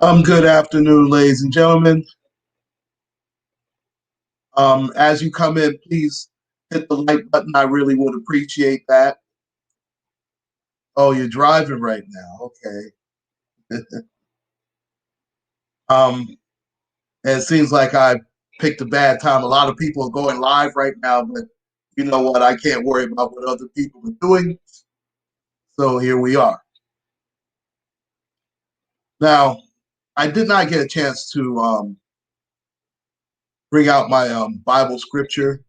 Good afternoon, ladies and gentlemen. As you come in, please hit the like button. I really would appreciate that. Oh, you're driving right now. Okay. um, and it seems like I picked a bad time. A lot of people are going live right now, but you know what? I can't worry about what other people are doing. So here we are. Now, I did not get a chance to bring out my Bible scripture,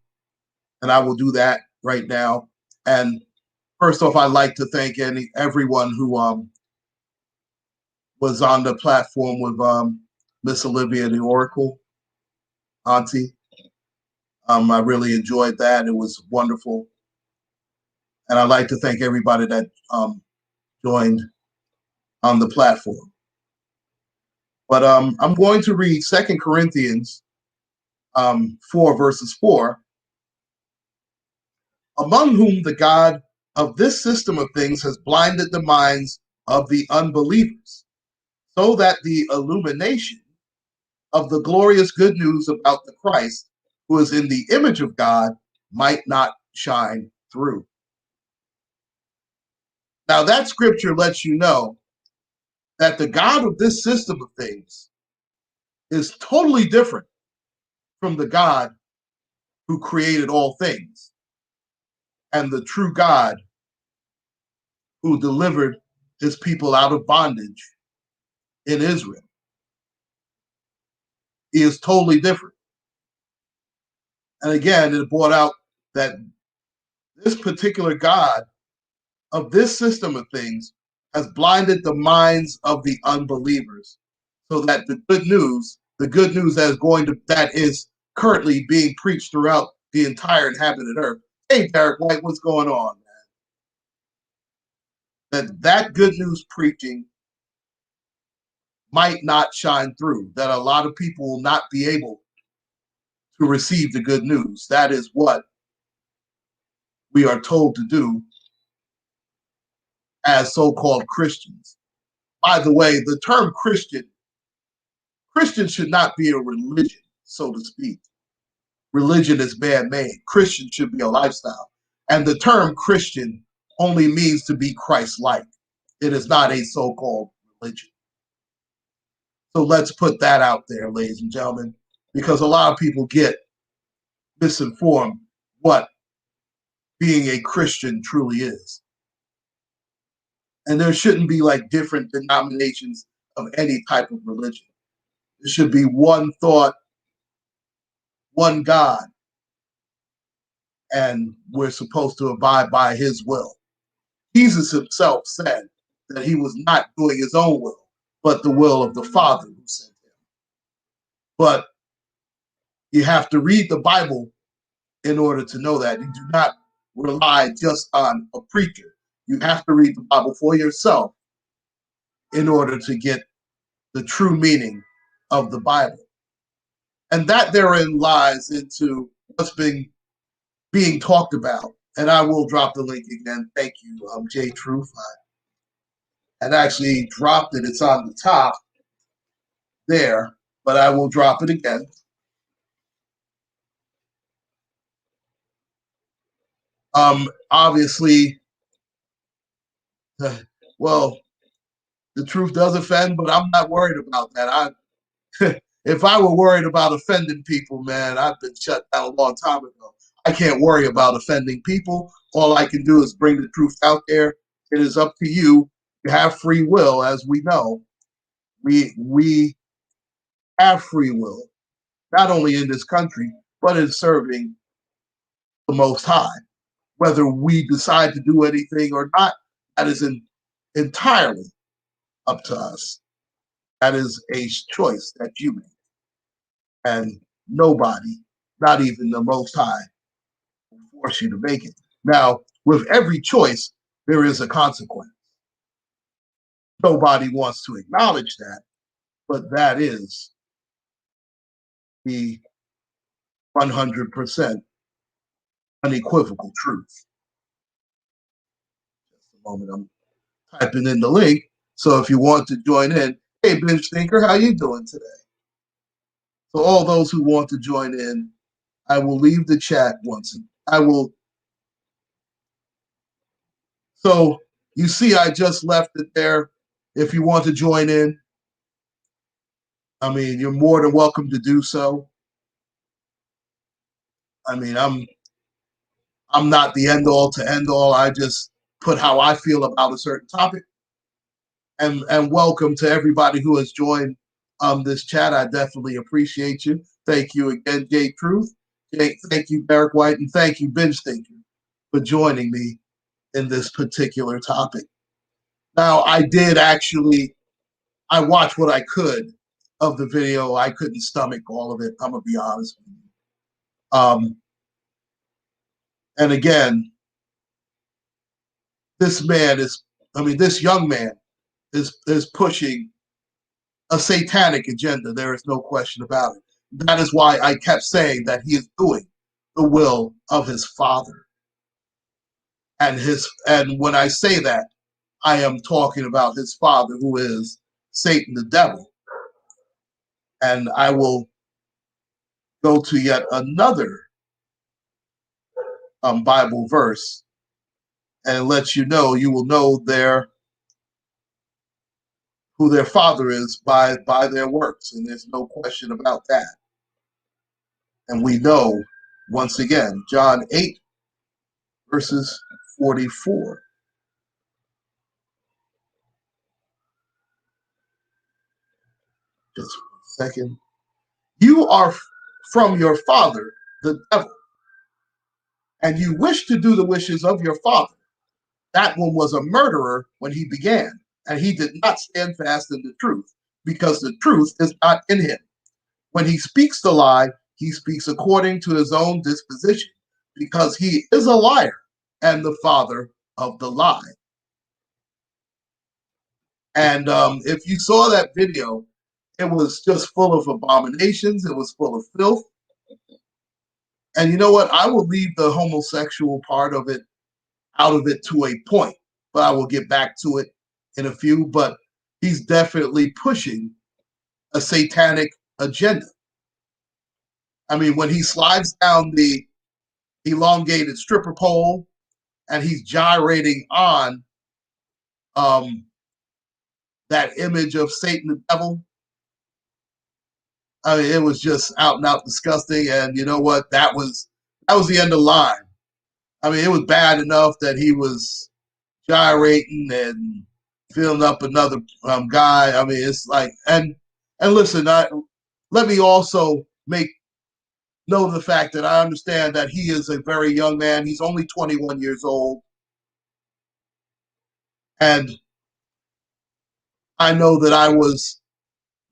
and I will do that right now. And first off, I'd like to thank everyone who was on the platform with Miss Olivia the Oracle, Auntie. I really enjoyed that. It was wonderful. And I'd like to thank everybody that joined on the platform. But I'm going to read 2 Corinthians 4, verses 4. Among whom the God of this system of things has blinded the minds of the unbelievers, so that the illumination of the glorious good news about the Christ, who is in the image of God, might not shine through. Now, that scripture lets you know that the God of this system of things is totally different from the God who created all things and the true God who delivered his people out of bondage in Israel. He is totally different. And again, it brought out that this particular God of this system of things has blinded the minds of the unbelievers, so that the good news that is currently being preached throughout the entire inhabited earth. Hey, Derek White, what's going on, man? That good news preaching might not shine through. That a lot of people will not be able to receive the good news. That is what we are told to do as so-called Christians. By the way, the term Christian should not be a religion, so to speak. Religion is man-made. Christian should be a lifestyle. And the term Christian only means to be Christ-like. It is not a so-called religion. So let's put that out there, ladies and gentlemen, because a lot of people get misinformed what being a Christian truly is. And there shouldn't be like different denominations of any type of religion. There should be one thought, one God, and we're supposed to abide by his will. Jesus himself said that he was not doing his own will, but the will of the Father who sent him. But you have to read the Bible in order to know that. You do not rely just on a preacher. You have to read the Bible for yourself in order to get the true meaning of the Bible. And that therein lies into what's being talked about. And I will drop the link again. Thank you, J Truth. And actually dropped it. It's on the top there, but I will drop it again. Obviously, well, the truth does offend, but I'm not worried about that. If I were worried about offending people, man, I've been shut down a long time ago. I can't worry about offending people. All I can do is bring the truth out there. It is up to you. You have free will, as we know. We have free will, not only in this country, but in serving the Most High. Whether we decide to do anything or not, that is entirely up to us. That is a choice that you make. And nobody, not even the Most High, will force you to make it. Now, with every choice, there is a consequence. Nobody wants to acknowledge that, but that is the 100% unequivocal truth. Just a moment, I'm typing in the link. So if you want to join in, Hey, Binge Thinker, how you doing today? So all those who want to join in, I will leave the chat once. I will. So you see, I just left it there. If you want to join in, I mean, you're more than welcome to do so. I mean, I'm not the end all to end all. I just put how I feel about a certain topic. And welcome to everybody who has joined this chat. I definitely appreciate you. Thank you again, Jay Truth. Thank you, Derek White, and thank you, Binge Thinker, for joining me in this particular topic. Now, I watched what I could of the video. I couldn't stomach all of it. I'm gonna be honest with you. And again, this young man is pushing a satanic agenda. There is no question about it. That is why I kept saying that he is doing the will of his father. And when I say that, I am talking about his father, who is Satan the devil. And I will go to yet another Bible verse and let you will know who their father is by their works. And there's no question about that. And we know, once again, John 8, verses 44. Just 1 second. You are from your father, the devil, and you wish to do the wishes of your father. That one was a murderer when he began, and he did not stand fast in the truth, because the truth is not in him. When he speaks the lie, he speaks according to his own disposition, because he is a liar and the father of the lie. And if you saw that video, it was just full of abominations. It was full of filth. And you know what? I will leave the homosexual part of it out of it to a point, but I will get back to it in a few. But he's definitely pushing a satanic agenda. I mean, when he slides down the elongated stripper pole and he's gyrating on that image of Satan the devil, I mean, it was just out and out disgusting. And you know what? That was the end of the line. I mean, it was bad enough that he was gyrating and filling up another guy. I mean, it's like, and listen, let me also make note of the fact that I understand that he is a very young man. He's only 21 years old. And I know that I was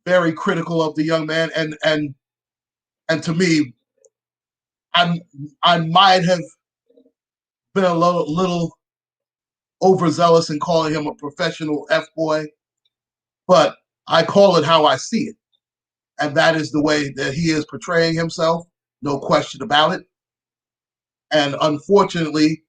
very critical of the young man. And to me, I might have been a little overzealous in calling him a professional F-boy, but I call it how I see it. And that is the way that he is portraying himself, no question about it. And unfortunately,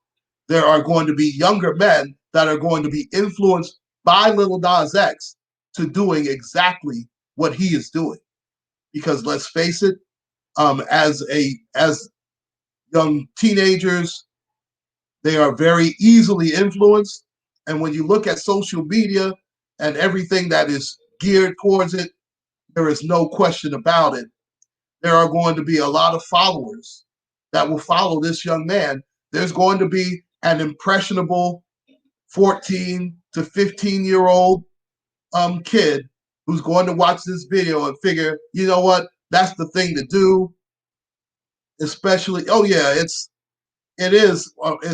there are going to be younger men that are going to be influenced by Lil Nas X to doing exactly what he is doing. Because let's face it, as young teenagers, they are very easily influenced. And when you look at social media and everything that is geared towards it, there is no question about it. There are going to be a lot of followers that will follow this young man. There's going to be an impressionable 14 to 15-year-old kid who's going to watch this video and figure, you know what, that's the thing to do. Especially, oh yeah, it's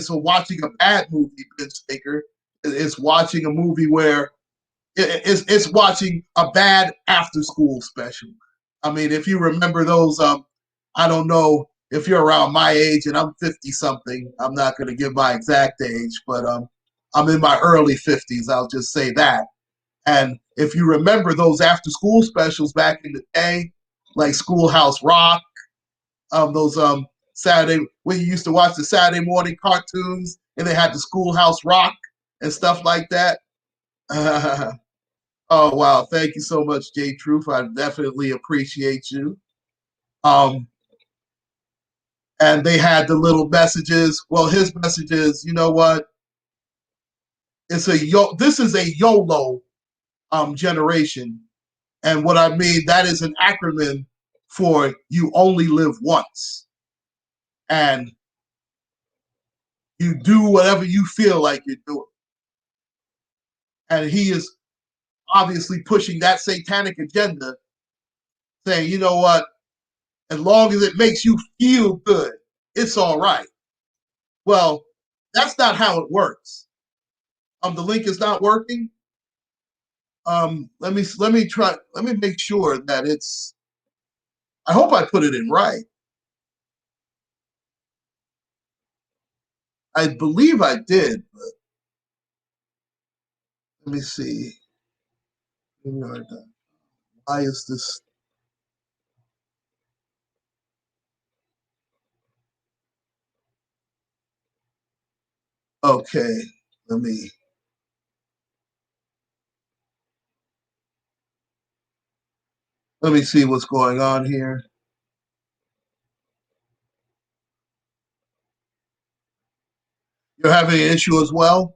watching a bad movie, Binge Thinker. It's watching a movie where it's watching a bad after school special. I mean, if you remember those, I don't know if you're around my age, and I'm 50 something. I'm not going to give my exact age, but I'm in my early 50s. I'll just say that. And if you remember those after school specials back in the day, like Schoolhouse Rock, those Saturday, when you used to watch the Saturday morning cartoons and they had the Schoolhouse Rock and stuff like that. Oh wow, thank you so much, J Truth. I definitely appreciate you. Um, and they had the little messages. Well, his messages, you know what? It's a yo. This is a YOLO generation, and what I mean that is an acronym for you only live once, and you do whatever you feel like you're doing. And he is obviously pushing that satanic agenda, saying, you know what? As long as it makes you feel good, it's all right. Well, that's not how it works. The link is not working. Let me try. Let me make sure that it's. I hope I put it in right. I believe I did, but let me see. Why is this? Okay, let me let me see what's going on here. You're having an issue as well.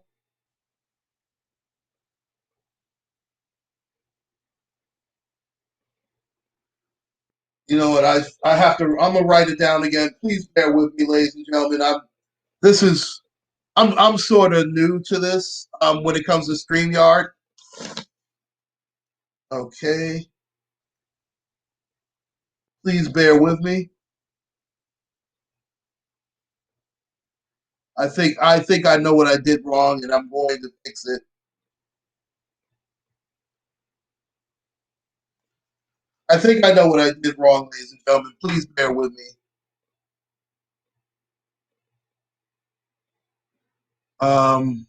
You know what? I have to. I'm gonna write it down again. Please bear with me, ladies and gentlemen. This is I'm sort of new to this when it comes to StreamYard. Okay, please bear with me. I think I know what I did wrong, and I'm going to fix it. I think I know what I did wrong, ladies and gentlemen. Please bear with me. Um,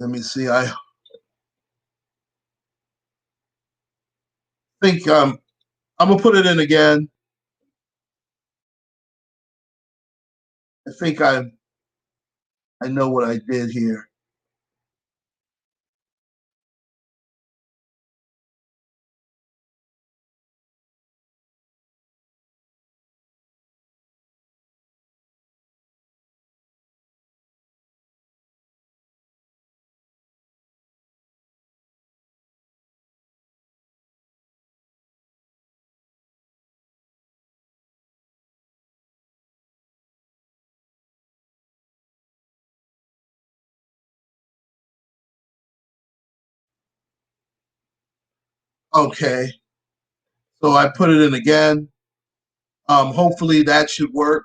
Let me see. I think I'm gonna put it in again. I think I know what I did here. Okay, so I put it in again. Hopefully that should work.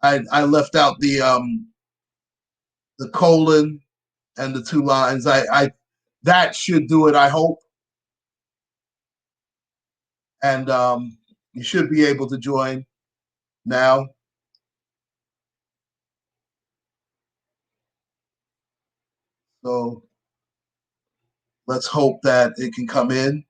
I left out the colon and the two lines. I that should do it. I hope, and you should be able to join now. So let's hope that it can come in.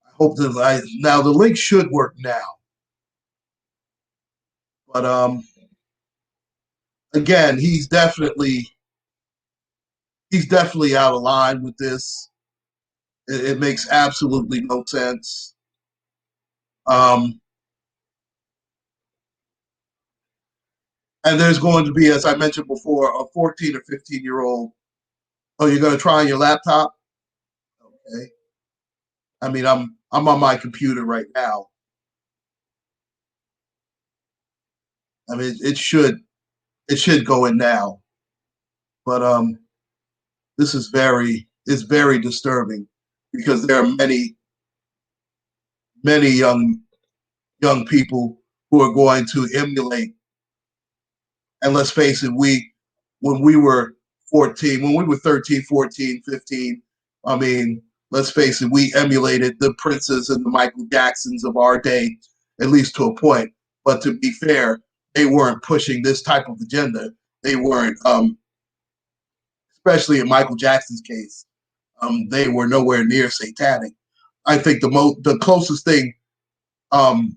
I hope that I now the link should work now. But again, he's definitely out of line with this. It makes absolutely no sense. Um, and there's going to be, as I mentioned before, a 14 or 15-year-old. Oh, you're going to try on your laptop? Okay. I mean, I'm on my computer right now. I mean, it should go in now, but this is very disturbing because there are many young people who are going to emulate. And let's face it, when we were 14, when we were 13, 14, 15, I mean, let's face it, we emulated the Princes and the Michael Jacksons of our day, at least to a point. But to be fair, they weren't pushing this type of agenda. They weren't, especially in Michael Jackson's case. They were nowhere near satanic. I think the closest thing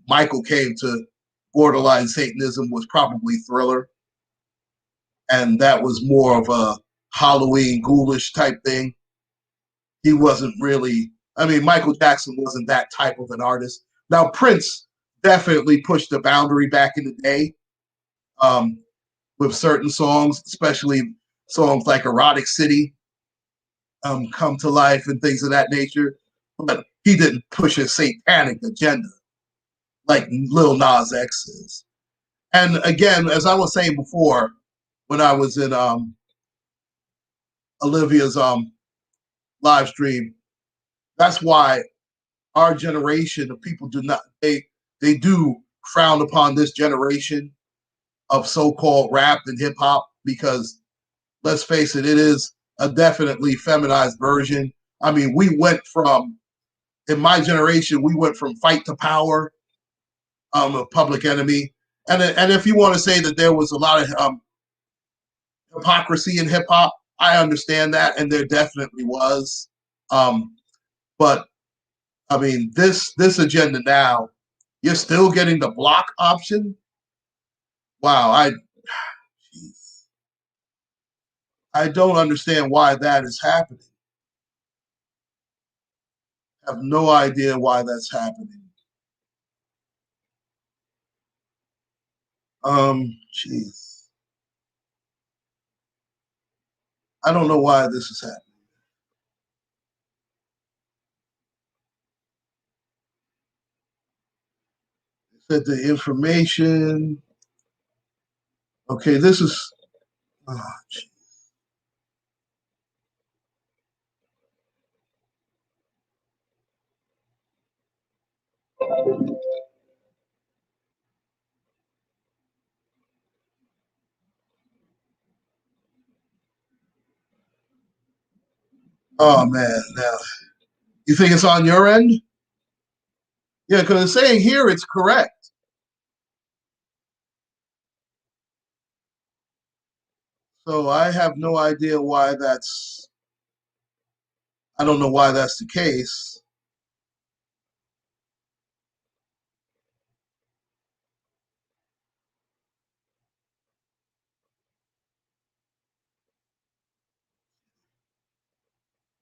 Michael came to borderline Satanism was probably Thriller, and that was more of a Halloween ghoulish type thing. He wasn't really. I mean, Michael Jackson wasn't that type of an artist. Now Prince definitely pushed the boundary back in the day um, with certain songs, especially songs like "Erotic City," "Come to Life," and things of that nature. But he didn't push a satanic agenda like Lil Nas X is. And again, as I was saying before, when I was in Olivia's live stream, that's why our generation of people do not they do frown upon this generation of so-called rap and hip hop because let's face it, it is a definitely feminized version. I mean, we went from in my generation, we went from Fight to Power, a Public Enemy, and if you want to say that there was a lot of hypocrisy in hip hop, I understand that, and there definitely was. But I mean, this agenda now, you're still getting the block option. Wow, I don't understand why that is happening. I have no idea why that's happening. Jeez, I don't know why this is happening. It said the information. Okay, this is. Oh, oh man, now you think it's on your end? Yeah, because it's saying here it's correct. So I have no idea why that's. I don't know why that's the case.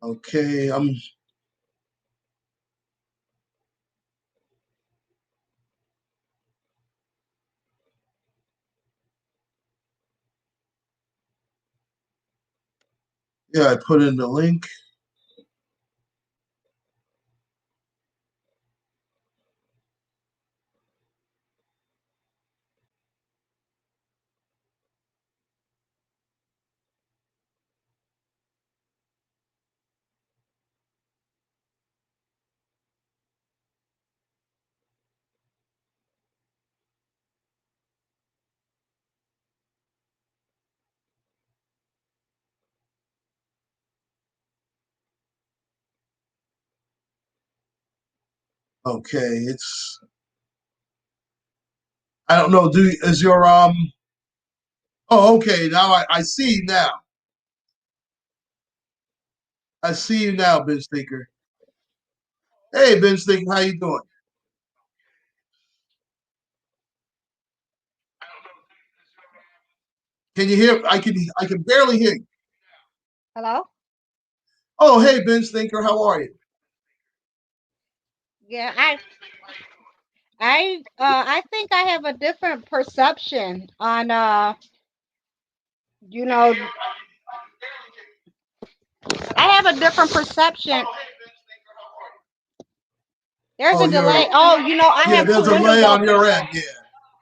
Okay, yeah, I put in the link. Okay, it's. I don't know. Do is your Oh, okay. Now I see you now. I see you now, Ben Stinker. Hey, Ben Stinker, how you doing? Can you hear? I can barely hear you. Hello? Oh, hey, Ben Stinker, how are you? Yeah, I think I have a different perception on you know, I have a different perception. There's Oh, a delay. Oh, I yeah. have two There's a windows delay on open. your end. Yeah,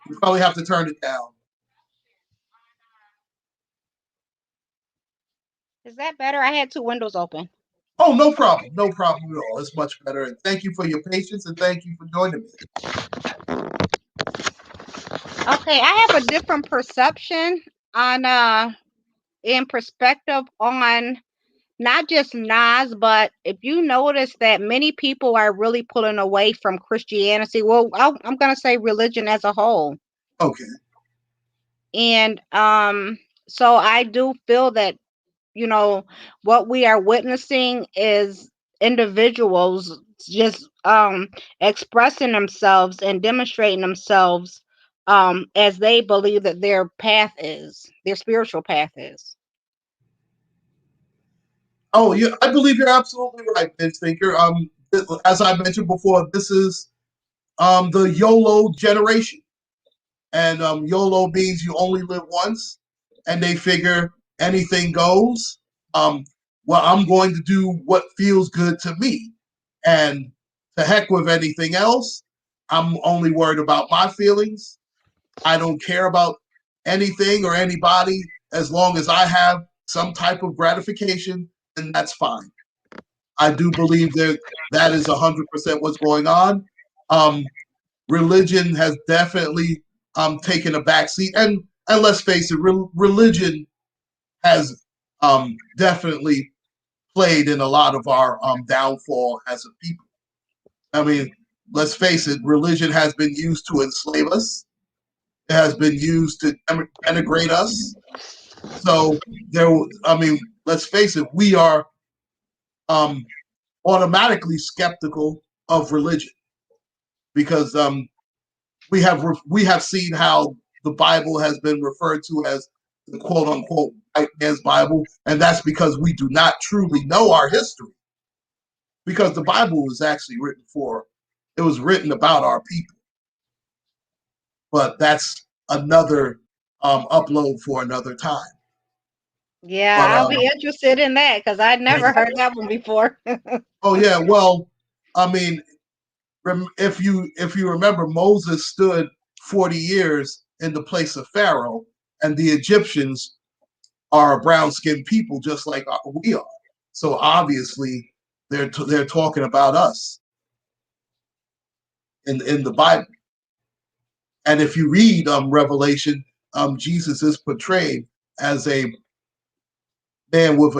you probably have to turn it down. Is that better? I had two windows open. Oh, no problem. No problem at all. It's much better. And thank you for your patience and thank you for joining me. Okay, I have a different perception on in perspective on not just Nas, but if you notice that many people are really pulling away from Christianity, well, I'm going to say religion as a whole. Okay. And so I do feel that you know, what we are witnessing is individuals just expressing themselves and demonstrating themselves as they believe that their path is, their spiritual path is. Oh, yeah, I believe you're absolutely right, Vince Thinker. As I mentioned before, this is the YOLO generation. And YOLO means you only live once, and they figure anything goes. Um, well, I'm going to do what feels good to me, and to heck with anything else. I'm only worried about my feelings. I don't care about anything or anybody as long as I have some type of gratification, and that's fine. I do believe that that is 100% what's going on. Um, Religion has definitely taken a backseat, and let's face it, religion has definitely played in a lot of our downfall as a people. I mean, let's face it, religion has been used to enslave us. It has been used to denigrate us. So there, I mean, let's face it, we are um, automatically skeptical of religion because we have seen how the Bible has been referred to as the quote unquote white man's Bible, and that's because we do not truly know our history. Because the Bible was actually written for, it was written about our people, but that's another upload for another time. But Yeah, I'll be interested in that because I'd never heard that one before. oh yeah, well, I mean, if you remember, Moses stood 40 years in the place of Pharaoh, and the Egyptians are brown skinned people just like we are. So obviously they're talking about us in the Bible. And if you read Revelation, Jesus is portrayed as a man with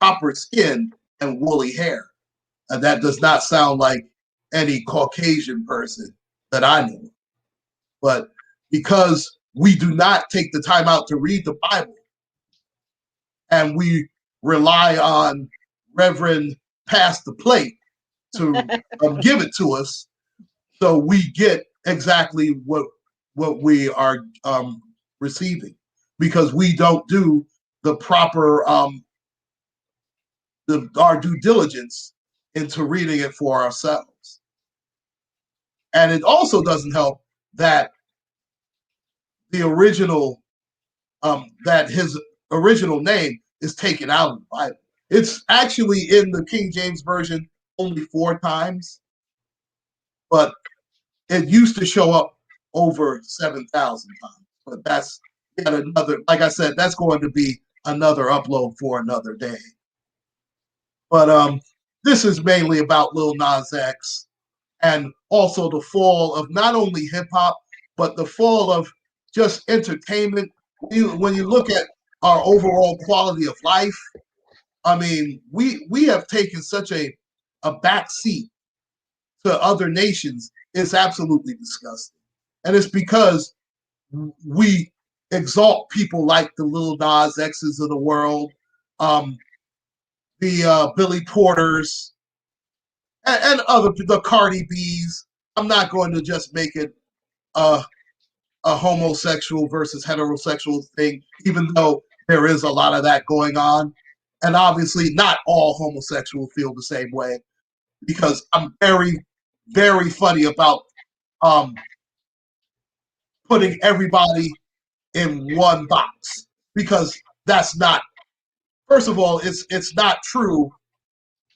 copper skin and woolly hair, and that does not sound like any Caucasian person that I know. But because we do not take the time out to read the Bible, and we rely on Reverend Pass the Plate to give it to us, so we get exactly what we are receiving because we don't do the proper our due diligence into reading it for ourselves. And it also doesn't help that the original that his original name is taken out of the Bible. It's actually in the King James Version only 4 times, but it used to show up over 7,000 times. But that's yet another, like I said, that's going to be another upload for another day. But this is mainly about Lil Nas X and also the fall of not only hip hop, but the fall of just entertainment. When you look at our overall quality of life, I mean, we have taken such a back seat to other nations. It's absolutely disgusting, and it's because we exalt people like the Lil Nas X's of the world, um, the Billy Porters, and other the Cardi B's. I'm not going to just make it a, a homosexual versus heterosexual thing, even though there is a lot of that going on. And obviously, not all homosexuals feel the same way because I'm very, very funny about um, putting everybody in one box because that's not. First of all, it's not true,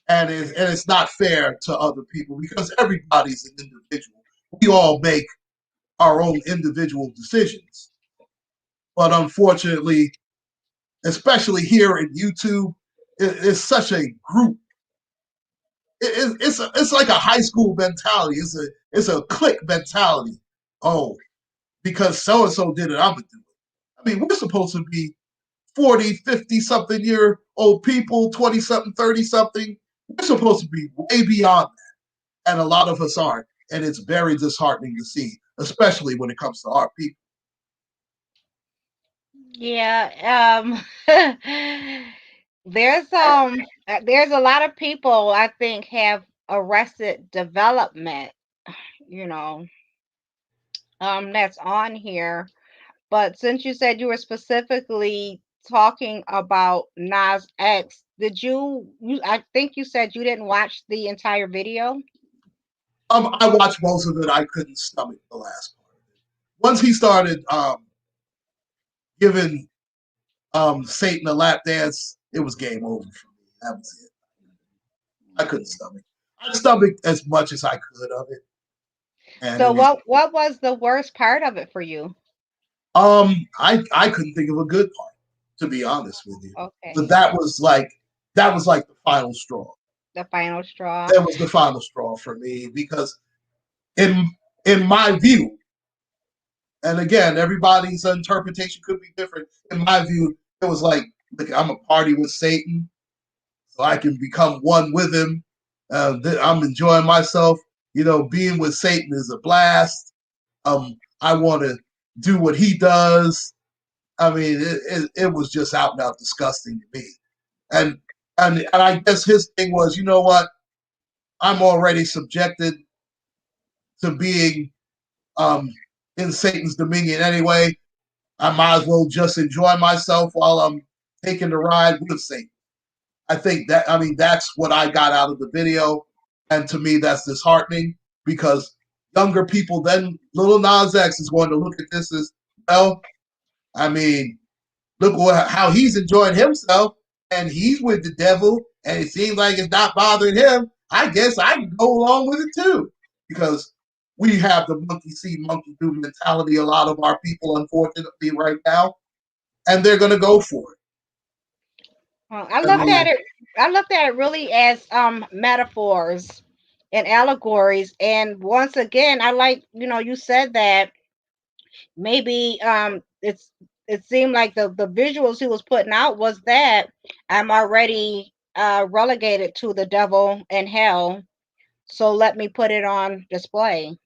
and it's not fair to other people because everybody's an individual. We all make our own individual decisions, but unfortunately, especially here in YouTube, it's such a group. It's like a high school mentality. It's a clique mentality. Oh, because so and so did it, I'm gonna do it. I mean, we're supposed to be 40, 50 something year old people, 20 something, 30 something. We're supposed to be way beyond that. And a lot of us aren't. And it's very disheartening to see, especially when it comes to our people. Yeah. There's a lot of people I think have arrested development, you know, that's on here. But since you said you were specifically talking about Nas X, did you I think you said you didn't watch the entire video? I watched most of it. I couldn't stomach the last part of it. Once he started giving Satan a lap dance, it was game over for me. That was it. I couldn't stomach. I stomached as much as I could of it, and it So was what was the worst part of it for you? I couldn't think of a good part, to be honest with you. But Okay. that was like the final straw. The final straw. That was the final straw for me because in in my view, and again, everybody's interpretation could be different. In my view, it was like, look, I'm a party with Satan, so I can become one with him. I'm enjoying myself. Being with Satan is a blast. I want to do what he does. I mean, it was just out and out disgusting to me. And and I guess his thing was, you know what? I'm already subjected to being um, in Satan's dominion anyway. I might as well just enjoy myself while I'm taking the ride with Satan. I think that I mean that's what I got out of the video, and to me that's disheartening because younger people then Lil Nas X is going to look at this as well. I mean, look how he's enjoying himself, and he's with the devil, and it seems like it's not bothering him. I guess I can go along with it too, because we have the monkey see, monkey do mentality. A lot of our people, unfortunately, right now, and they're going to go for it. I I looked at mean, it. I looked at it really as metaphors and allegories. And once again, I like you said that maybe it seemed like the visuals he was putting out was that I'm already relegated to the devil and hell, so let me put it on display.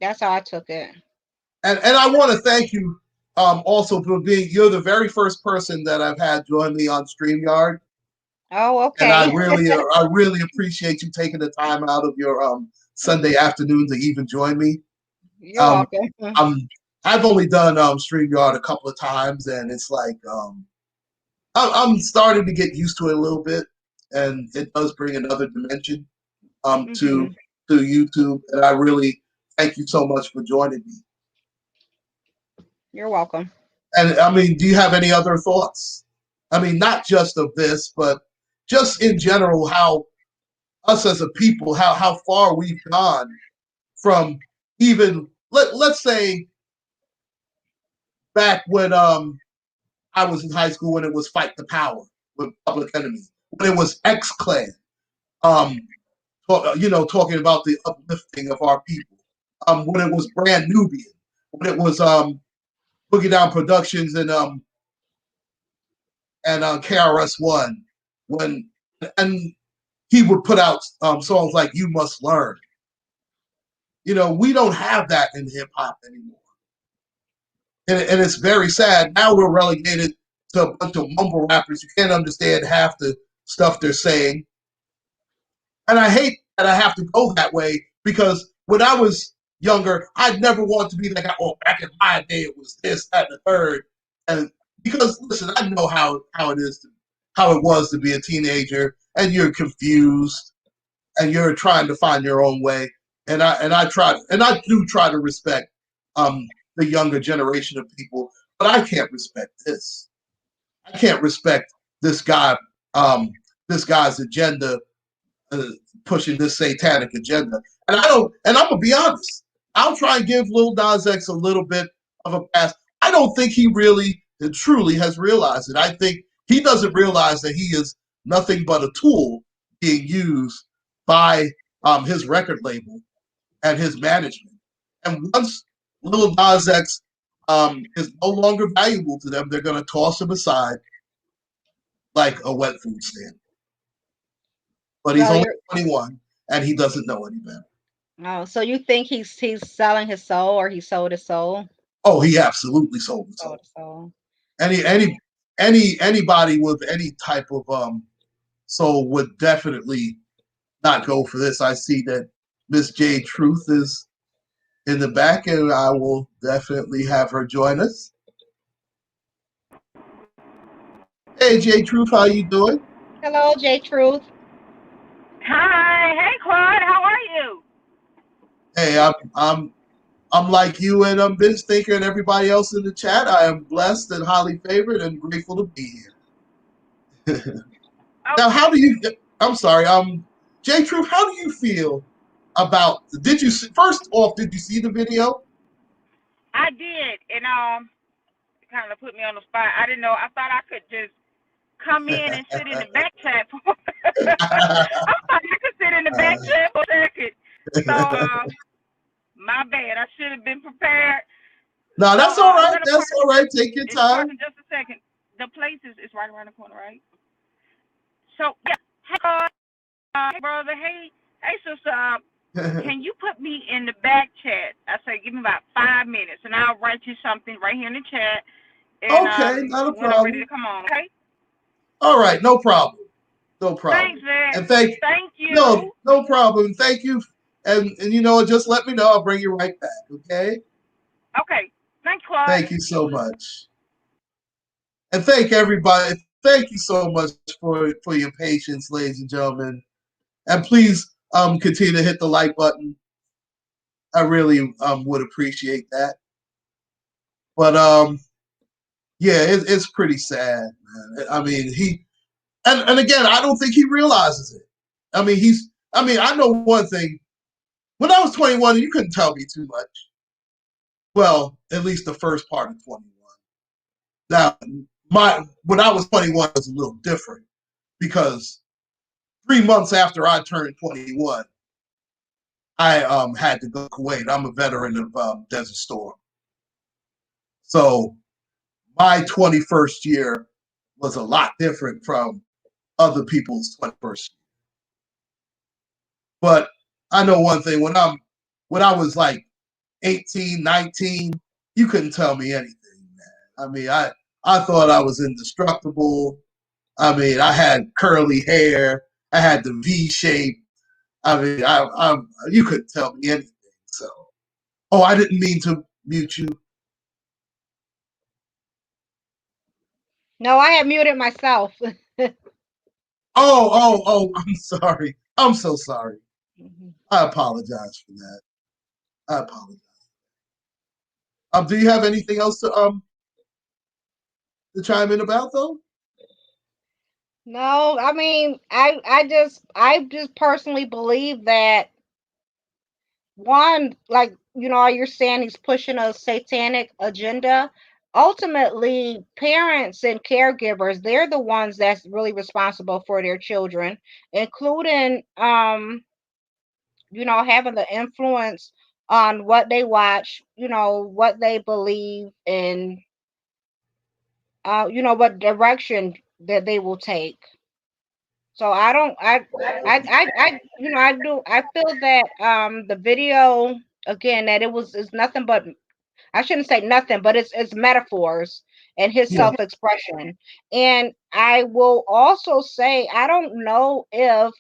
That's how I took it. and I want to thank you also for being you're the very first person that I've had join me on StreamYard, Oh, and I okay. really I really appreciate you taking the time out of your Sunday afternoon to even join me. You're Um, welcome. I'm I've only done StreamYard a couple of times, and it's like I'm starting to get used to it a little bit, and it does bring another dimension to Hmm. YouTube, and I really thank you so much for joining me. You're welcome. And I mean, do you have any other thoughts? I mean, not just of this, but just in general, how us as a people, how far we've gone from even let's say back when I was in high school when it was Fight the Power with Public Enemy, when it was UncClaude, um, talking about the uplifting of our people. When it was Brand Nubian, when it was Boogie Down Productions and KRS-One, when and he would put out songs like "You Must Learn." We don't have that in hip hop anymore, and it's very sad. Now we're relegated to a bunch of mumble rappers. You can't understand half the stuff they're saying, and I hate that I have to go that way because when I was younger, I'd never want to be that guy. Oh, back in my day, it was this, that, and the third. And because listen, I know how it is, how it was to be a teenager, and you're confused, and you're trying to find your own way. And I do try to respect the younger generation of people, but I can't respect this. I can't respect this guy, um, this guy's agenda, uh, pushing this satanic agenda. And I don't. And I'm gonna be honest. I'll try and give Lil Nas X a little bit of a pass. I don't think he really and truly has realized it. I think he doesn't realize that he is nothing but a tool being used by his record label and his management. And once Lil Nas X is no longer valuable to them, they're going to toss him aside like a wet food stand. But he's So only you're 21 and he doesn't know any better. so you think he's selling his soul or he sold his soul? Oh, he absolutely sold his soul. So Anybody with any type of soul would definitely not go for this. I see that Miss J Truth is in the back, and I will definitely have her join us. Hey, J Truth, how you doing? hello, J Truth. Hi. Hey, Claude. How are you? Hey, I'm like you and Vince Thinker and everybody else in the chat. I am blessed and highly favored and grateful to be here. Now, how Okay. do you? I'm sorry, J Truth, how do you feel about? Did you first off? Did you see the video? I did, and it kind of put me on the spot. I didn't know. I thought I could just come in and sit in the back chat. I thought I could sit in the back chat for a second. So, my bad. I should have been prepared. No, So, that's all I'm right. gonna That's park. all right. Take your It's time. parking just a second. The place is right around the corner, right? So, yeah. Hey, Claude. Hey, brother. Hey, sister. Can you put me in the back chat? I say, give me about 5 minutes, and I'll write you something right here in the chat, and Okay, not a when I'm ready to problem. come on, okay? All right, no problem. No Thanks, problem. Zach. And thank Thank no, you. no problem. Thank you. And you know, just let me know. I'll bring you right back. Okay. Okay. Thanks, Claude. Thank you so much. And thank everybody. Thank you so much for your patience, ladies and gentlemen. And please continue to hit the like button. I really would appreciate that. But yeah, it's pretty sad, man. I mean, and again, I don't think he realizes it. I mean, I know one thing. When I was 21, you couldn't tell me too much. Well, at least the first part of 21. Now, when I was 21 was a little different because 3 months after I turned 21, I had to go to Kuwait. I'm a veteran of Desert Storm. So my 21st year was a lot different from other people's 21st year. But I know one thing, when I was like 18, 19, you couldn't tell me anything, man. I mean, I thought I was indestructible. I mean, I had curly hair. I had the V shape. I mean, you couldn't tell me anything. So, oh, I didn't mean to mute you. No, I had muted myself. I'm sorry. I'm so sorry. I apologize for that. I apologize. Do you have anything else to chime in about though? No, I mean, I just personally believe that one, like, you're saying he's pushing a satanic agenda. Ultimately, parents and caregivers, they're the ones that's really responsible for their children, including having the influence on what they watch, what they believe, and what direction that they will take. So I don't I feel that the video, again, that it was is nothing but, I shouldn't say nothing, but it's metaphors and his Yeah. self-expression. And I will also say, I don't know if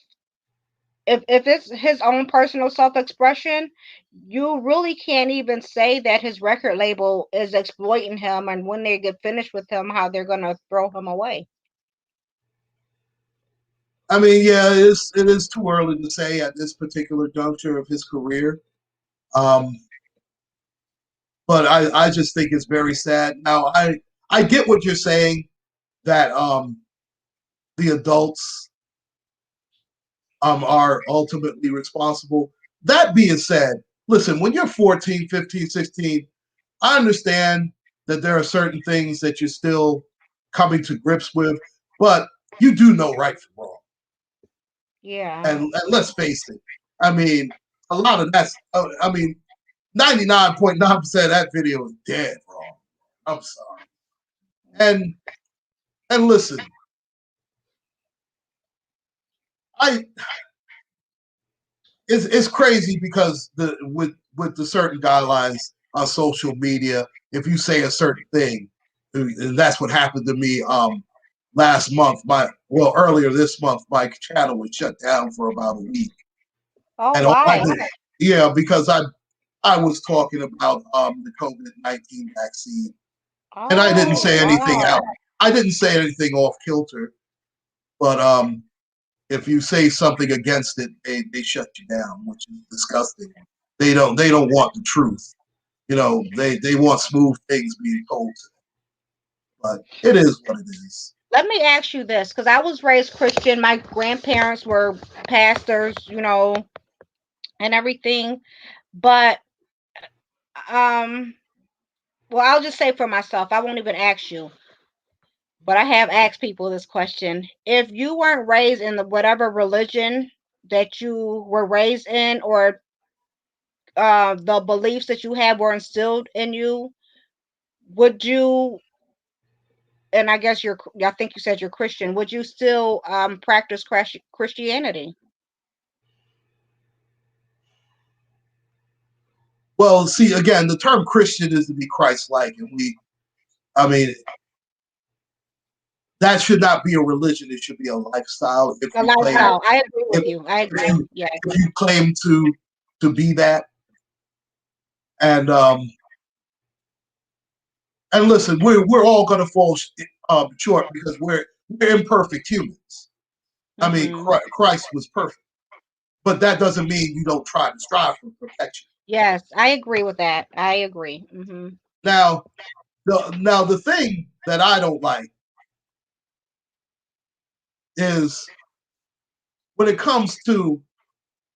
it's his own personal self-expression, you really can't even say that his record label is exploiting him, and when they get finished with him, how they're gonna throw him away. I mean, yeah, it is too early to say at this particular juncture of his career. Um, but I just think it's very sad. Now I get what you're saying that the adults are ultimately responsible. That being said, listen, when you're 14, 15, 16, I understand that there are certain things that you're still coming to grips with, but you do know right from wrong. Yeah. And let's face it, I mean, a lot of that's, I mean, 99.9% of that video is dead wrong. I'm sorry. And and listen, I it's crazy because the with the certain guidelines, on social media if you say a certain thing. And that's what happened to me last month. Earlier this month, my channel was shut down for about a week. Oh, And all I why? did, yeah, because I was talking about the COVID-19 vaccine, and I didn't Oh, say anything wow. out. I didn't say anything off kilter, but if you say something against it, they shut you down, which is disgusting. They don't want the truth. They want smooth things being told to them. But it is what it is. Let me ask you this, because I was raised Christian. My grandparents were pastors, and everything. But well, I'll just say for myself, I won't even ask you. But I have asked people this question. If you weren't raised in whatever religion that you were raised in, or the beliefs that you have were instilled in you, would you, and I guess I think you said you're Christian, would you still practice Christianity? Well, see, again, the term Christian is to be Christ-like, and I mean, that should not be a religion. It should be a lifestyle. A lifestyle. I agree with you. I agree. Yeah. If you claim to be that, and listen, we're all going to fall short because we're imperfect humans. I mean, Christ was perfect, but that doesn't mean you don't try to strive for perfection. Yes, I agree with that. I agree. Now, the thing that I don't like is when it comes to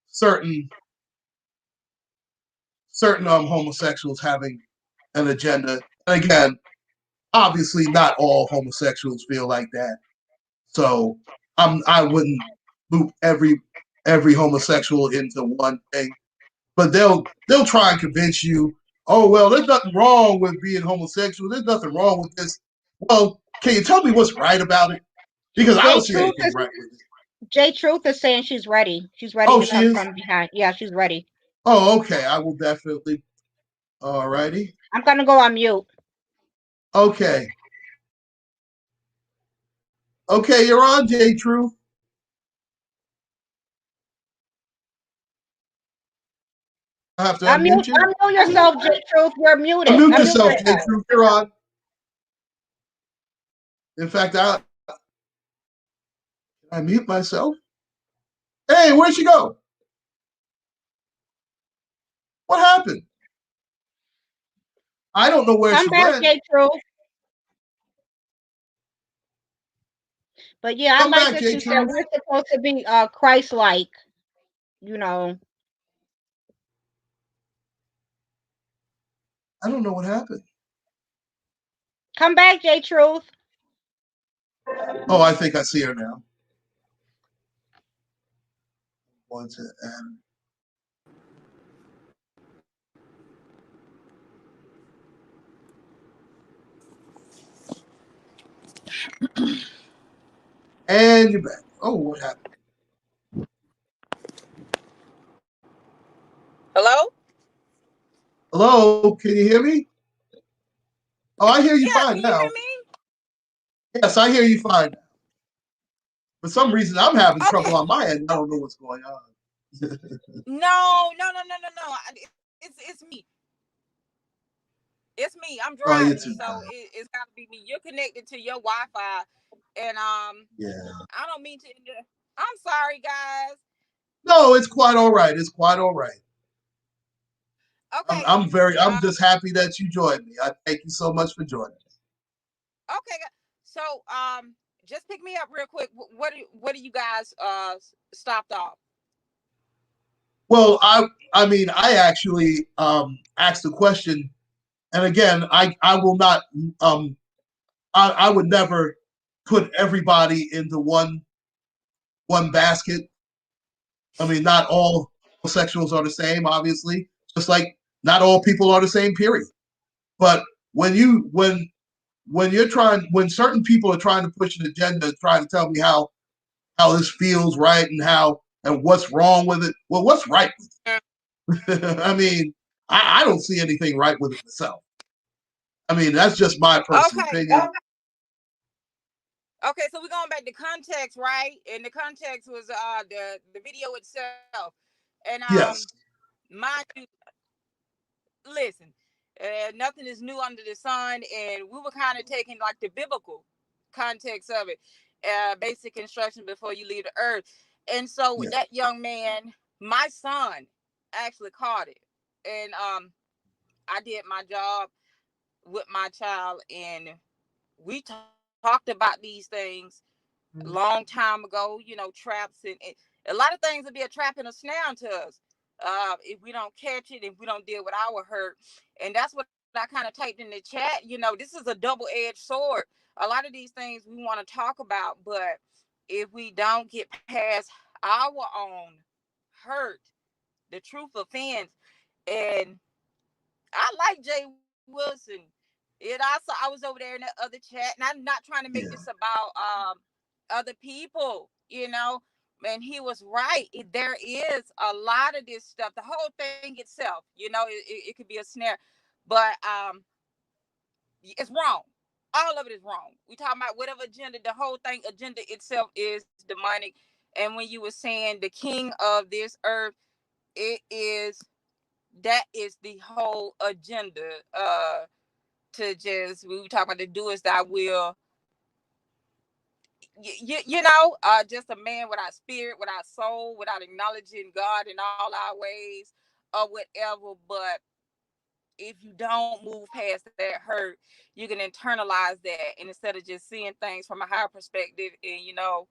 certain homosexuals having an agenda. And again, obviously, not all homosexuals feel like that. So I wouldn't loop every homosexual into one thing. But they'll try and convince you, oh well, there's nothing wrong with being homosexual. There's nothing wrong with this. Well, can you tell me what's right about it? Because I don't see anything right with it. J Truth is saying she's ready. She's ready to come from behind. Yeah, she's ready. Oh, okay. I will definitely. All righty. I'm gonna go on mute. Okay. Okay, you're on, J Truth. I have to unmute you. Unmute yourself, J Truth. You're muted. Unmute yourself, J Truth. You're on. In fact, I mute myself. Hey, where'd she go? What happened? I don't know where she went. J Truth. But yeah, I like that you said we're supposed to be Christ-like, I don't know what happened. Come back, J Truth. Oh, I think I see her now. I'm going to add. And you're back. Oh, what happened? Hello? Hello, can you hear me? Oh, I hear you fine now. Can you hear me? Yes, I hear you fine now. For some reason, I'm having trouble on my end. I don't know what's going on. No. It's me. It's me. I'm driving, so it's got to be me. You're connected to your Wi-Fi, and yeah. I don't mean to. I'm sorry, guys. No, it's quite all right. It's quite all right. Okay. I'm just happy that you joined me. I thank you so much for joining me. Okay. So just pick me up real quick. What do you guys stopped off? Well, I mean, I actually asked a question, and again, I will not I would never put everybody into one basket. I mean, not all homosexuals are the same, obviously, just like not all people are the same, period. But when certain people are trying to push an agenda, trying to tell me how this feels right and what's wrong with it. Well, what's right with it? I mean, I don't see anything right with it myself. I mean, that's just my personal Okay. opinion. Okay, so we're going back to context, right? And the context was the video itself. And Yes. mind you, listen, nothing is new under the sun, and we were kind of taking like the biblical context of it, basic instruction before you leave the earth. And so Yeah. that young man, my son, actually caught it, and I did my job with my child, and we talked about these things a long time ago. You know, traps and a lot of things will be a trap and a snare to us if we don't catch it, if we don't deal with our hurt. And that's what I kind of typed in the chat. You know, this is a double-edged sword. A lot of these things we want to talk about, but if we don't get past our own hurt, the truth offends. And I like Jay Wilson. I was over there in the other chat, and I'm not trying to make Yeah. this about other people, you know. And he was right. There is a lot of this stuff. The whole thing itself, you know, it could be a snare, but it's wrong. All of it is wrong. We talking about whatever agenda. The whole thing, agenda itself is demonic. And when you were saying the king of this earth, it is that is the whole agenda. To just we talk about the do as thy will. You know, just a man without spirit, without soul, without acknowledging God in all our ways or whatever. But if you don't move past that hurt, you can internalize that, and instead of just seeing things from a higher perspective. And you know,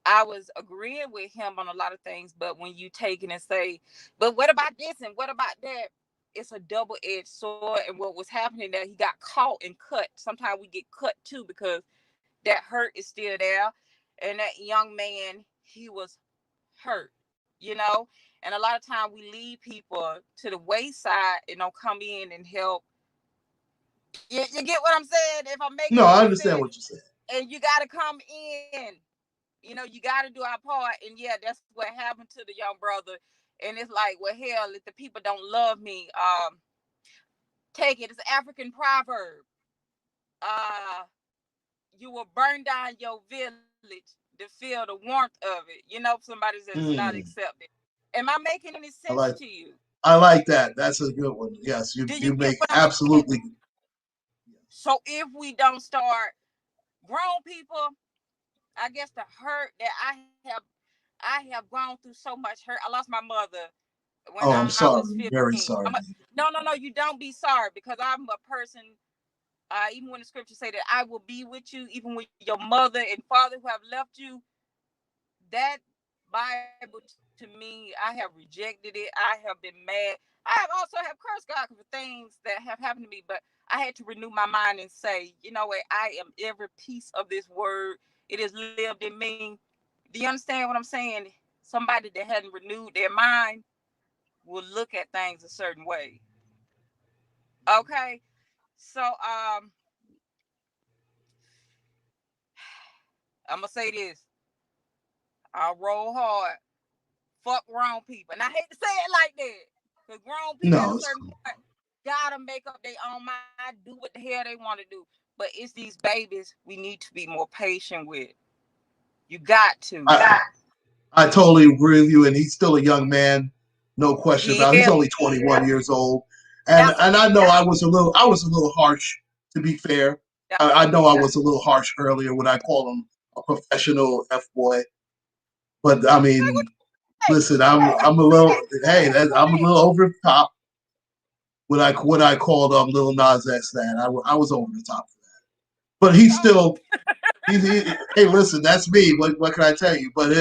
I was agreeing with him on a lot of things, but when you take it and say, but what about this and what about that? It's a double-edged sword. And what was happening there, he got caught and cut. Sometimes we get cut too because that hurt is still there. And that young man, he was hurt, you know? And a lot of times we leave people to the wayside and don't come in and help. You get what I'm saying? If I'm making No, I any understand sense. what you're saying. And you got to come in. You know, you got to do our part. And yeah, that's what happened to the young brother. And it's like, well, hell, if the people don't love me, take it. It's an African proverb. Uh, you will burn down your village to feel the warmth of it. You know, somebody that's not accepted. Am I making any I sense like to you? I like that. That's a good one. Yes, Do you you get make what I'm saying? absolutely. So if we don't start grown people, I guess the hurt that I have gone through so much hurt. I lost my mother when Oh, I I'm was sorry. 15. Very sorry. No, you don't be sorry because I'm a person. Even when the scriptures say that I will be with you, even with your mother and father who have left you, that Bible to me, I have rejected it. I have been mad. I have also have cursed God for things that have happened to me, but I had to renew my mind and say, you know what, I am every piece of this word. It is lived in me. Do you understand what I'm saying? Somebody that hadn't renewed their mind will look at things a certain way. Okay. So I'm gonna say this. I roll hard. Fuck grown people. And I hate to say it like that. Because grown people at No, a it's certain cool. point gotta make up their own mind, do what the hell they want to do. But it's these babies we need to be more patient with. You got to. I I totally agree with you. And he's still a young man, no question He about it. He's is. only 21 years old. And I know Absolutely. I was a little harsh, to be fair. I know I was a little harsh earlier when I called him a professional F boy. But I mean, Hey, listen, I'm a little hey, what I'm a little over the top when I called Lil Nas X that. I was over the top. But he's so still hey, listen, that's me. What can I tell you? But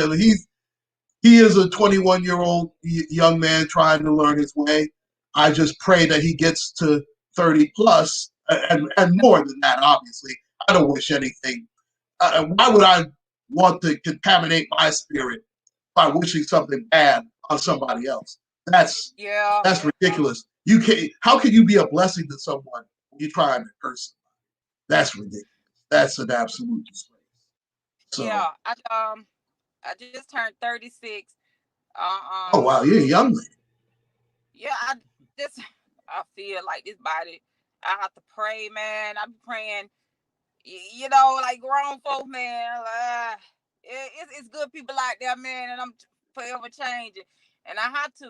he is a 21-year-old young man trying to learn his way. I just pray that he gets to 30 plus and more than that. Obviously, I don't wish anything. Why would I want to contaminate my spirit by wishing something bad on somebody else? That's yeah, that's ridiculous. You can How can you be a blessing to someone when you're trying to curse them? That's ridiculous. That's an absolute disgrace. So, yeah. I just turned 36. oh Um, wow, you're a young lady. yeah, I just I feel like this body. I have to pray, man. I'm praying, like grown folk, man. It's good people out there, man, and I'm forever changing. And I have to,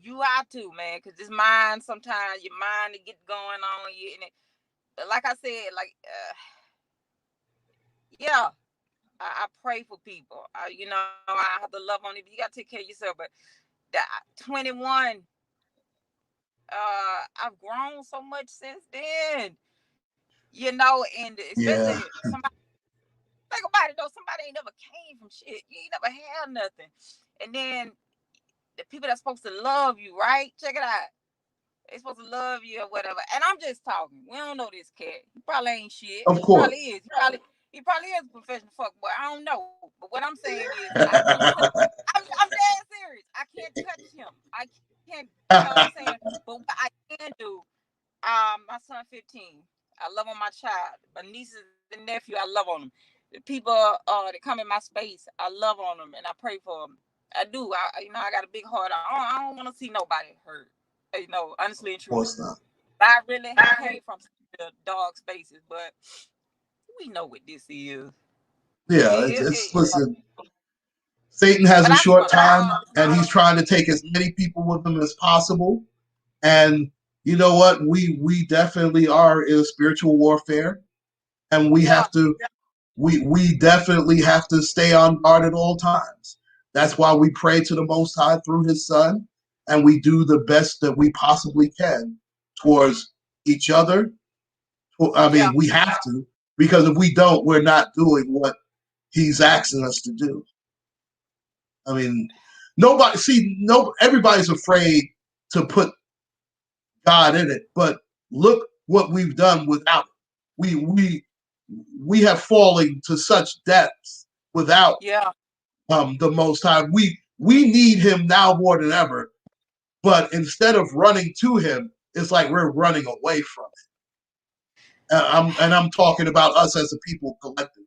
you have to, man, because this mind, sometimes your mind to get going on you, and like I said, yeah, I pray for people. I have to love on you. You got to take care of yourself. But 21, I've grown so much since then. And Yeah. especially somebody, think about it though. Somebody ain't never came from shit. You ain't never had nothing, and then the people that's supposed to love you, right? Check it out. They supposed to love you or whatever. And I'm just talking. We don't know this cat. He probably ain't shit. Of He probably course. is. He probably is a professional fuck boy. I don't know. But what I'm saying is I can't touch. I'm dead serious. I can't touch him. I can't, you know what I'm saying? But what I can do, my son 15. I love on my child. My nieces and nephew, I love on them. The people that come in my space, I love on them and I pray for them. I do. I got a big heart. I don't want to see nobody hurt. Honestly and Of truly. course not. I really have came from the dog spaces, but we know what this is. Yeah, it's listen. Satan has But a I just short want to time, and he's trying to take as many people with him as possible. And you know what? We definitely are in a spiritual warfare, and we yeah, have to we definitely have to stay on guard at all times. That's why we pray to the Most High through His Son, and we do the best that we possibly can towards each other. I yeah, mean, we have to, because if we don't, we're not doing what He's asking us to do. I mean, everybody's afraid to put God in it, but look what we've done without it. We have fallen to such depths without yeah. the Most High. We need Him now more than ever, but instead of running to Him, it's like we're running away from it. I'm talking about us as a people collectively,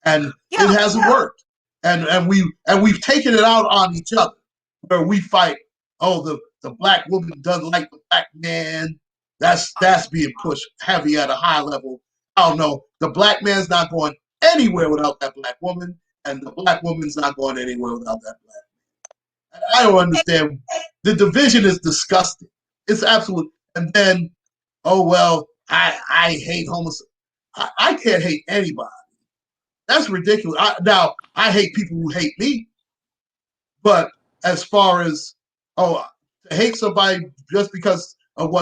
and it Yeah, hasn't worked. And we've taken it out on each other, where we fight. Oh, the black woman doesn't like the black man. That's being pushed heavy at a high level. Oh no, the black man's not going anywhere without that black woman, and the black woman's not going anywhere without that black man. And I don't understand. The division is disgusting. It's absolute. And then, oh well, I hate homosexuals. I can't hate anybody. That's ridiculous. Now, I hate people who hate me, but as far as, oh, to hate somebody just because of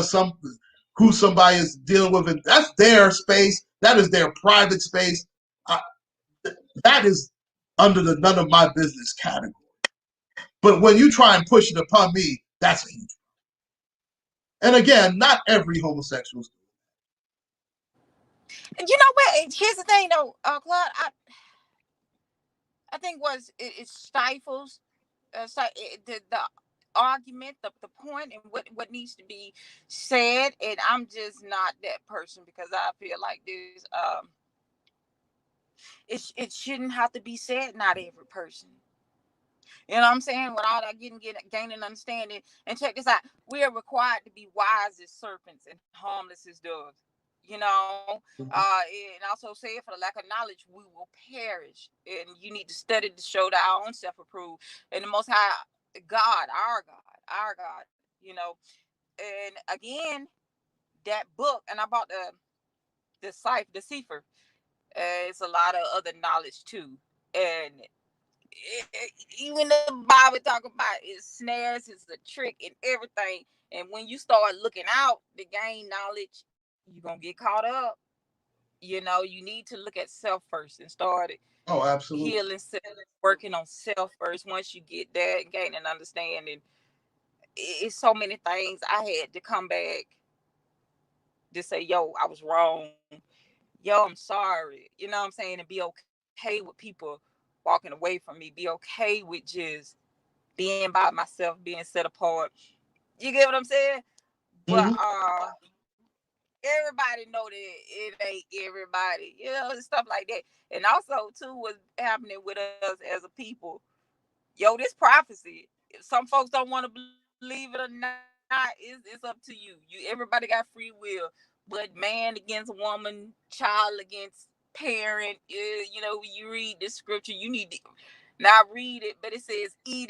who somebody is dealing with, and that's their space. That is their private space. I, that is under the none of my business category. But when you try and push it upon me, that's a huge. And again, not every homosexual is. and you know what? Here's the thing, though, Claude. I think it stifles the argument, the point, and what needs to be said. And I'm just not that person because I feel like this. It shouldn't have to be said. Not every person. You know what I'm saying? With all that gaining understanding. And check this out. We are required to be wise as serpents and harmless as doves. And also say for the lack of knowledge, we will perish. And you need to study to show that our own self-approve. And the Most High God, our God, you know. And again, that book, and I bought the Cipher. It's a lot of other knowledge too. And even the Bible talk about it snares, it's a trick and everything. And when you start looking out to gain knowledge, you're gonna get caught up. You need to look at self first and start Oh, absolutely. healing self, working on self first. Once you get that, gaining understanding, it's so many things I had to come back to say, yo, I was wrong. Yo, I'm sorry. You know what I'm saying? And be okay with people walking away from me. Be okay with just being by myself, being set apart. You get what I'm saying? But Mm-hmm. everybody know that it ain't everybody, stuff like that. And also too, what's happening with us as a people. Yo, this prophecy. Some folks don't want to believe it. believe it or not, it's up to you. Everybody got free will, but man against woman, child against parent. When you read this scripture, you need to not read it, but it says eat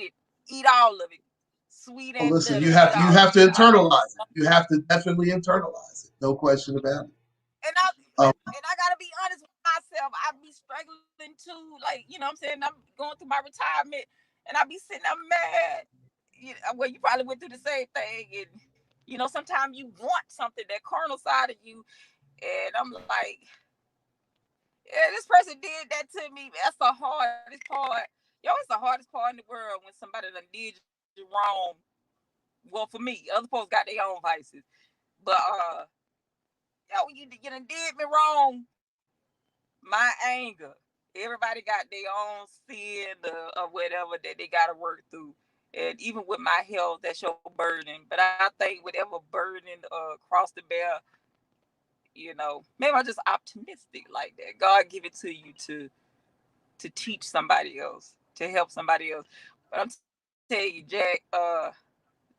all of it, sweet Well, and listen, bitter. you Eat have all of to it. internalize it. You have to definitely internalize it. No question about it. And I Um, and I gotta be honest with myself. I be struggling too. Like, you know what I'm saying? I'm going through my retirement and I be sitting there mad. Well, you probably went through the same thing. And sometimes you want something, that carnal side of you. And I'm like, yeah, this person did that to me. That's the hardest part. It's the hardest part in the world when somebody done did you wrong. Well, for me, other folks got their own vices. But when you done did me wrong, my anger. Everybody got their own sin or whatever that they got to work through. And even with my health, that's your burden. But I think whatever burden cross the bear, maybe I'm just optimistic like that. God give it to you to teach somebody else, to help somebody else. But I'm telling you, Jack,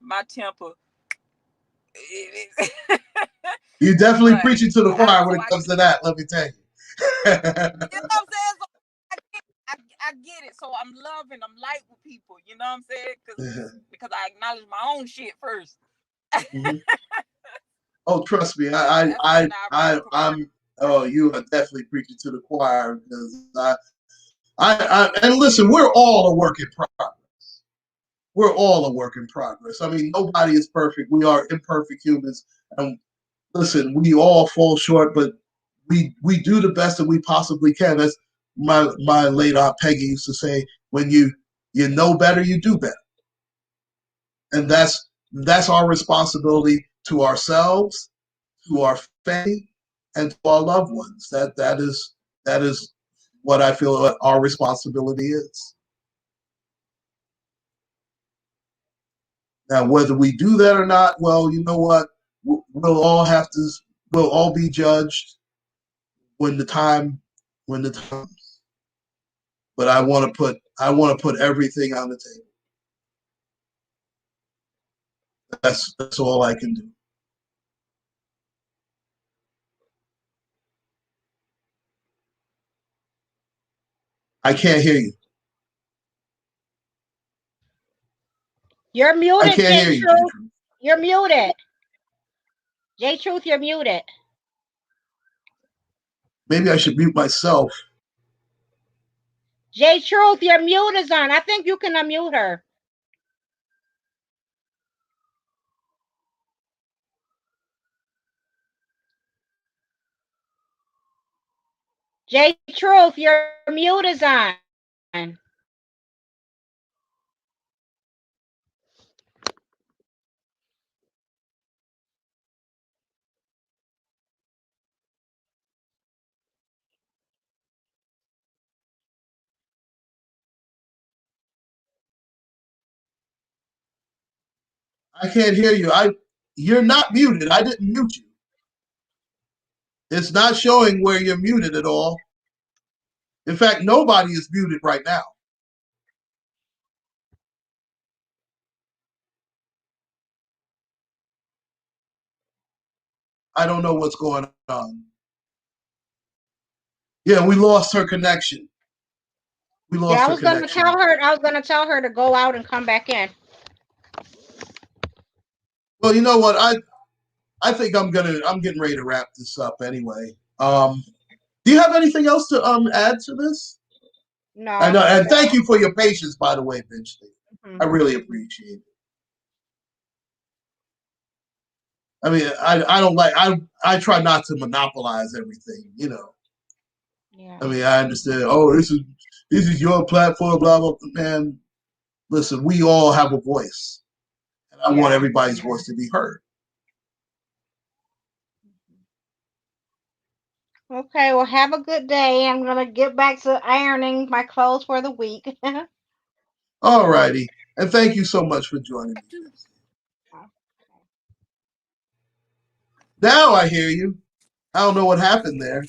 my temper. You're definitely But preaching to the choir when so it comes to that. Let me tell you. you know what I'm saying? So I get it. So I'm loving, I'm light with people. You know what I'm saying? Because I acknowledge my own shit first. Mm-hmm. Oh, trust me, That's when I really prefer. I'm. Oh, you are definitely preaching to the choir because and listen, we're all a work in progress. We're all a work in progress. I mean, nobody is perfect. We are imperfect humans, and listen, we all fall short, but we do the best that we possibly can. As my late aunt Peggy used to say, when you know better, you do better, and that's our responsibility to ourselves, to our family, and to our loved ones. That is what I feel our responsibility is. Now, whether we do that or not, well, you know what? We'll all have to. We'll all be judged when the time when the time. But I want to put everything on the table. That's all I can do. I can't hear you. You're I muted, can't J hear you, Truth. J-Truth. You're muted. J Truth, you're muted. Maybe I should mute myself. J Truth, your mute is on. I think you can unmute her. J Truth, your mute is on. I can't hear you. You're not muted. I didn't mute you. It's not showing where you're muted at all. In fact, nobody is muted right now. I don't know what's going on. Yeah, we lost her connection. We Yeah, lost her connection. I was gonna tell her to go out and come back in. Well, you know what? I think I'm getting ready to wrap this up anyway. Do you have anything else to add to this? I No. know, and thank you for your patience, by the way, Bench. Mm-hmm. I really appreciate it. I mean, I don't like I try not to monopolize everything, you know. Yeah. I mean, I understand. Oh, this is your platform, blah blah. Man, listen, we all have a voice, and I want everybody's voice to be heard. Okay, well, have a good day. I'm gonna get back to ironing my clothes for the week. All righty, and thank you so much for joining me. Now I hear you. I don't know what happened there.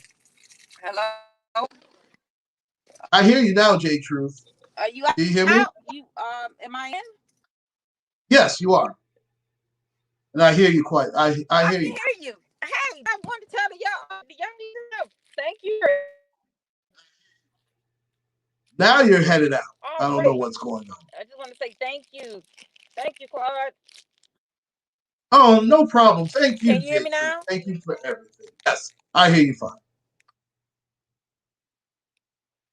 Hello. I hear you now, J Truth. Are you Do you hear me? out? Am I in? Yes, you are. And I hear you quite. I hear you. Hear you. Hey, I want to tell y'all, the young lady, thank you. Now you're headed out. All I don't right. know what's going on. I just want to say thank you. Thank you, Claude. Oh, no problem. Thank you, Can you hear me J3. now? Thank you for everything. Yes, I hear you fine.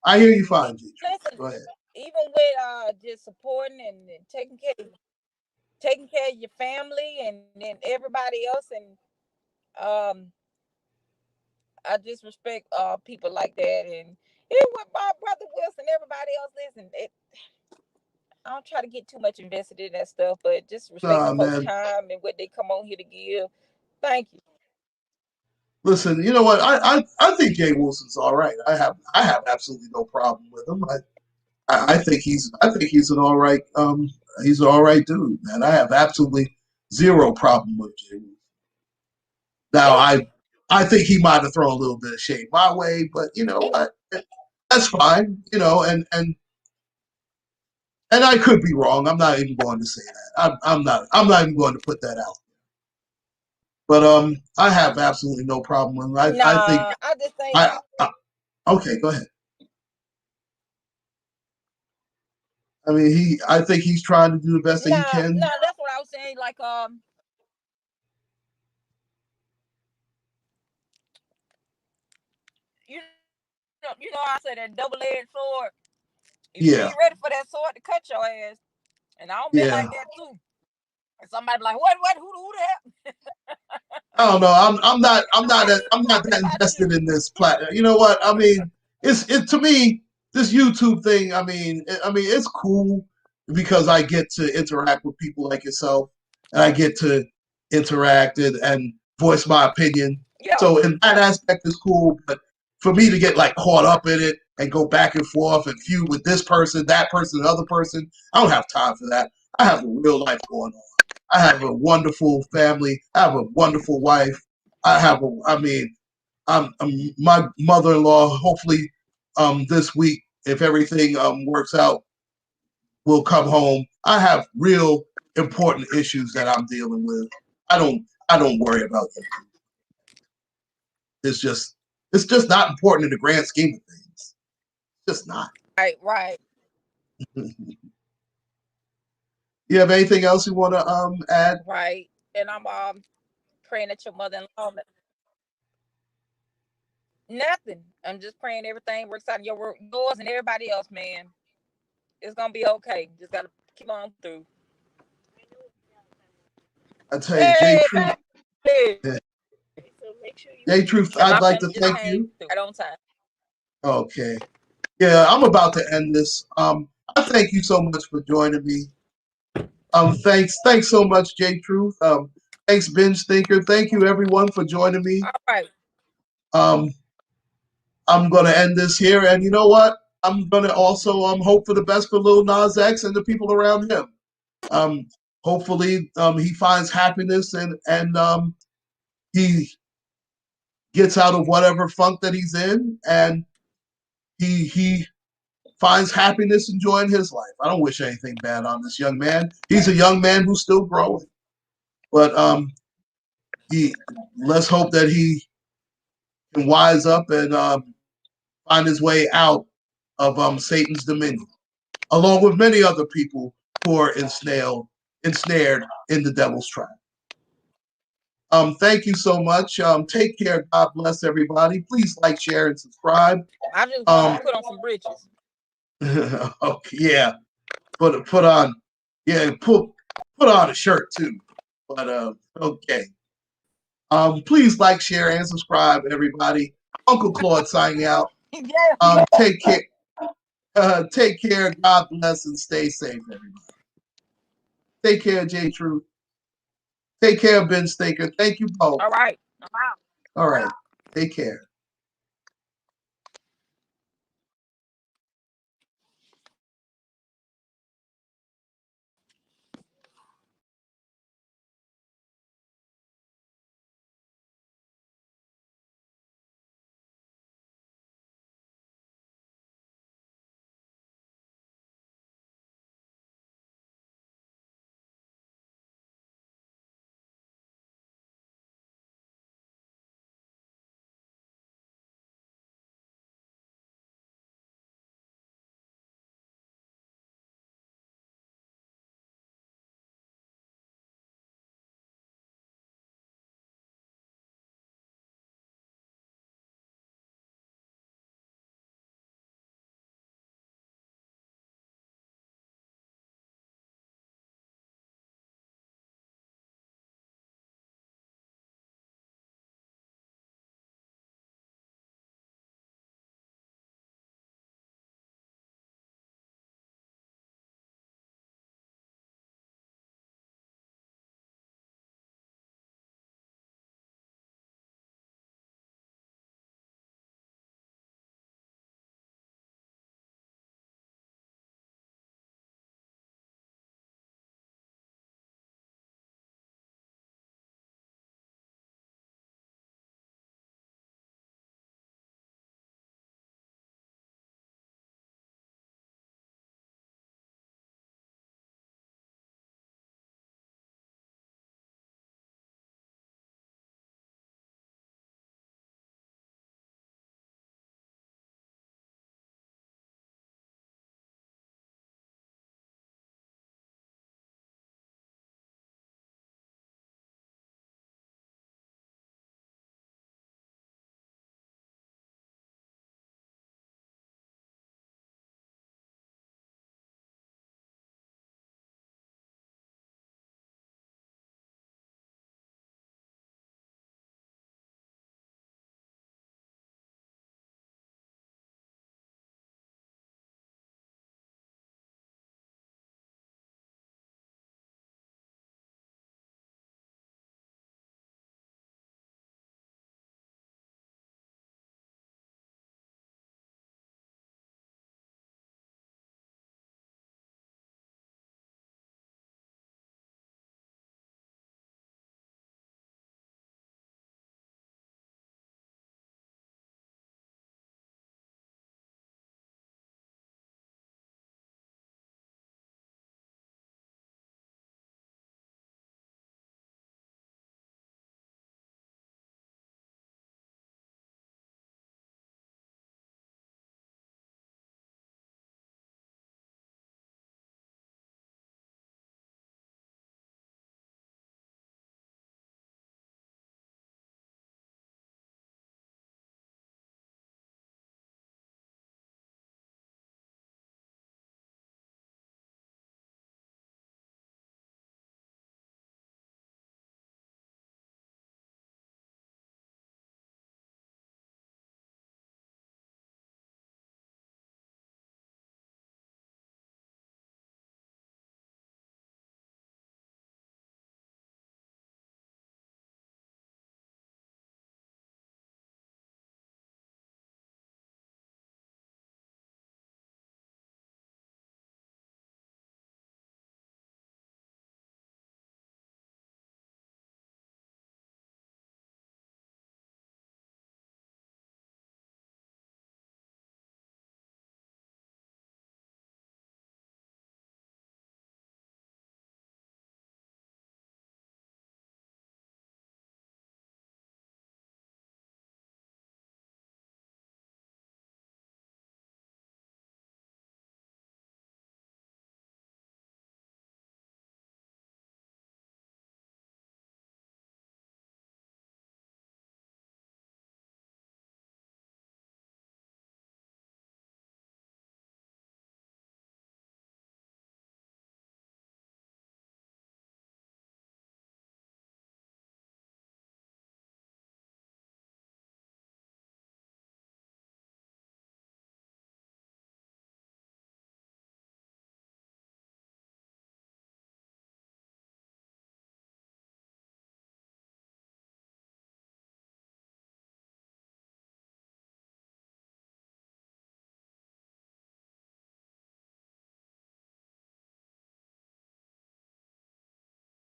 I hear you fine, J3. Listen, go ahead. Even with just supporting and taking care of your family and everybody else, and um I just respect people like that, and even with my brother Wilson, everybody else. Listen, I don't try to get too much invested in that stuff, but just respect the folks' time and what they come on here to give. Thank you. Listen, you know what? I think Jay Wilson's all right. I have absolutely no problem with him. I think he's an all right he's an all right dude, man. I have absolutely zero problem with Jay Wilson. Now I think he might have thrown a little bit of shade my way, but you know what? That's fine, you know, and I could be wrong. I'm not even going to say that. I'm not even going to put that out. But I have absolutely no problem with him. I think I just think okay, go ahead. I mean, I think he's trying to do the best that he can. No, that's what I was saying. Like you know, I said that double-edged sword. If you ain't ready for that sword to cut your ass, and I don't be like that too. And somebody be like, what, who the hell? I don't know. I'm not that invested in this platform. You know what? I mean, it's to me this YouTube thing. I mean, it's cool because I get to interact with people like yourself, and I get to interact and voice my opinion. Yeah. So in that aspect, is cool. But for me to get like caught up in it and go back and forth and feud with this person, that person, the other person, I don't have time for that. I have a real life going on. I have a wonderful family. I have a wonderful wife. My mother-in-law, hopefully this week, if everything works out, will come home. I have real important issues that I'm dealing with. I don't worry about it. It's just not important in the grand scheme of things. It's just not. Right. You have anything else you want to add? Right. And I'm praying that your mother-in-law. Nothing. I'm just praying everything works out in yours and everybody else, man. It's gonna be okay. Just gotta keep on through. I tell you, Jay Truth. Jay Truth, I'd like to thank you. Right on time. Okay. Yeah, I'm about to end this. I thank you so much for joining me. Thanks so much, Jay Truth. Thanks, Binge Thinker. Thank you, everyone, for joining me. All right. I'm gonna end this here, and you know what? I'm gonna also hope for the best for Lil Nas X and the people around him. Hopefully, he finds happiness and he gets out of whatever funk that he's in, and he finds happiness enjoying his life. I don't wish anything bad on this young man. He's a young man who's still growing, but let's hope that he can wise up and find his way out of Satan's dominion, along with many other people who are ensnared in the devil's trap. Thank you so much. Take care. God bless everybody. Please like, share, and subscribe. I just want to put on some britches. Okay, yeah. Put on a shirt too. But okay. Please like, share, and subscribe, everybody. UncleClaude signing out. Take care. Take care. God bless and stay safe, everybody. Take care, J Truth. Take care, Ben Stinker. Thank you both. All right. All right. Take care.